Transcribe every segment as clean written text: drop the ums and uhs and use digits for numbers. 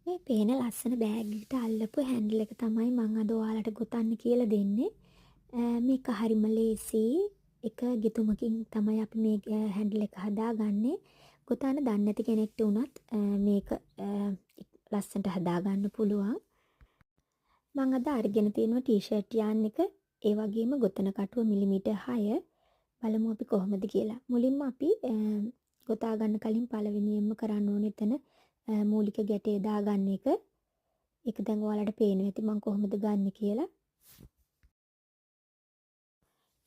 මේ පේන ලස්සන බෑග් එකට අල්ලපු හැන්ඩල් එක තමයි මම අද ඔයාලට ගොතන්න කියලා දෙන්නේ. මේක හරිම ලේසි. එක ගෙතුමකින් තමයි අපි මේ හැන්ඩල් එක හදාගන්නේ. ගොතන්න දන්නේ නැති කෙනෙක්ට උනත් මේක ලස්සනට හදාගන්න පුළුවන්. මම අද අරගෙන තියෙනවා ටී-ෂර්ට් යාන් එක. ඒ වගේම ගොතන කටුව මිලිමීටර් 6. බලමු අපි කොහොමද කියලා. මුලින්ම අපි ගොතා ගන්න කලින් පළවෙනියෙන්ම කරන්න ඕනේ එතන මූලික ගැටේ දාගන්න එක. ඒක දැන් ඔයාලට පේනවා ඇති මම කොහොමද ගන්නෙ කියලා.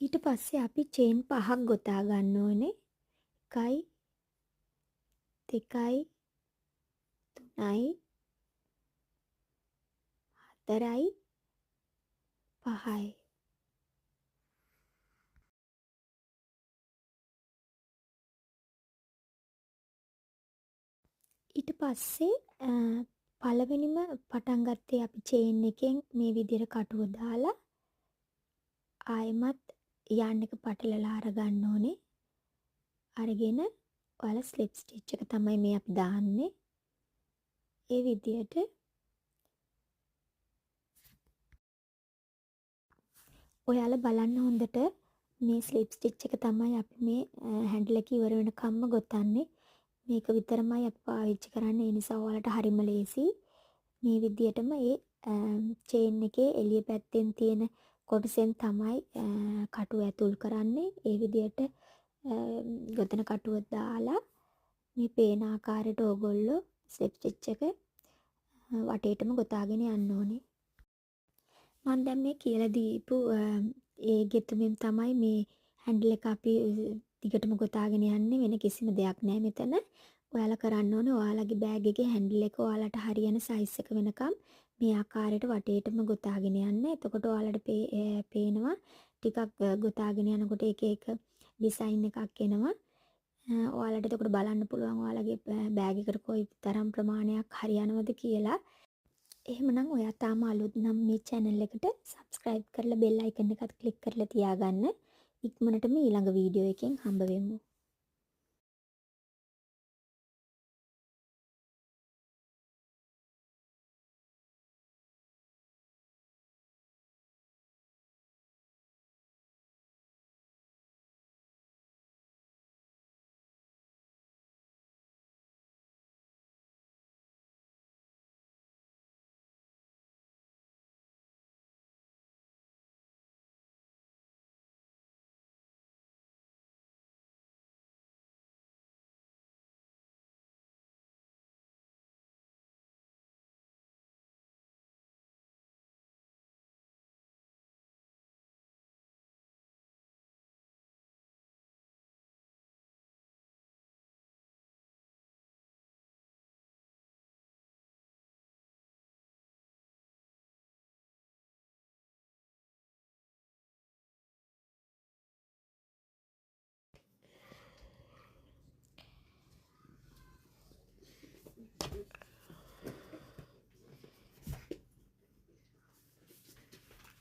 ඊට පස්සේ අපි චේන් 5ක් ගොතා ගන්න ඕනේ. 1යි 2යි 3යි 4යි 5යි. ඊට පස්සේ පළවෙනිම පටන් ගත්තේ අපි චේන් එකෙන් මේ විදිහට කටුව දාලා ආයෙමත් යන්න එක පටලලා අරගන්න ඕනේ. අරගෙන ඔයාලා ස්ලිප් ස්ටිච් එක තමයි මේ අපි දාන්නේ. ඒ විදිහට ඔයාලා බලන්න හොඳට මේ ස්ලිප් ස්ටිච් එක තමයි අපි මේ හැන්ඩල් එක ඉවර වෙනකම්ම ගොතන්නේ. මේක විතරමයි අපි පාවිච්චි කරන්නේ. ඒ නිසා ඔයාලට හරිම ලේසි. මේ විදිහටම ඒ චේන් එකේ එළිය පැත්තෙන් තියෙන කොටසෙන් තමයි කටුව ඇතුල් කරන්නේ. ඒ විදිහට ගොතන කටුව දාලා මේ පේන ආකාරයට ඕගොල්ලෝ ස්ලිප් ස්ටිච් එක වටේටම ගොතාගෙන යන්න ඕනේ. මම දැන් මේ කියලා දීපු ඒ ගෙතුමින් තමයි මේ හැන්ඩල් එක අපි දිගටම ගොතාගෙන යන්නේ. වෙන කිසිම දෙයක් නැහැ මෙතන. ඔයාලා කරන්න ඕනේ ඔයාලගේ බෑග් එකේ හැන්ඩල් එක ඔයාලට හරියන සයිස් එක වෙනකම් මේ ආකාරයට වටේටම ගොතාගෙන යන්න. එතකොට ඔයාලට පේනවා ටිකක් ගොතාගෙන යනකොට එක එක ඩිසයින් එකක් එනවා. ඔයාලට එතකොට බලන්න පුළුවන් ඔයාලගේ බෑග් එකට කොයි තරම් ප්‍රමාණයක් හරියනවද කියලා. එහෙමනම් ඔයා තාම අලුත් නම් මේ channel එකට subscribe කරලා bell icon එකත් click කරලා තියාගන්න. ඉක්මනටම ඊළඟ වීඩියෝ එකෙන් හම්බ වෙමු.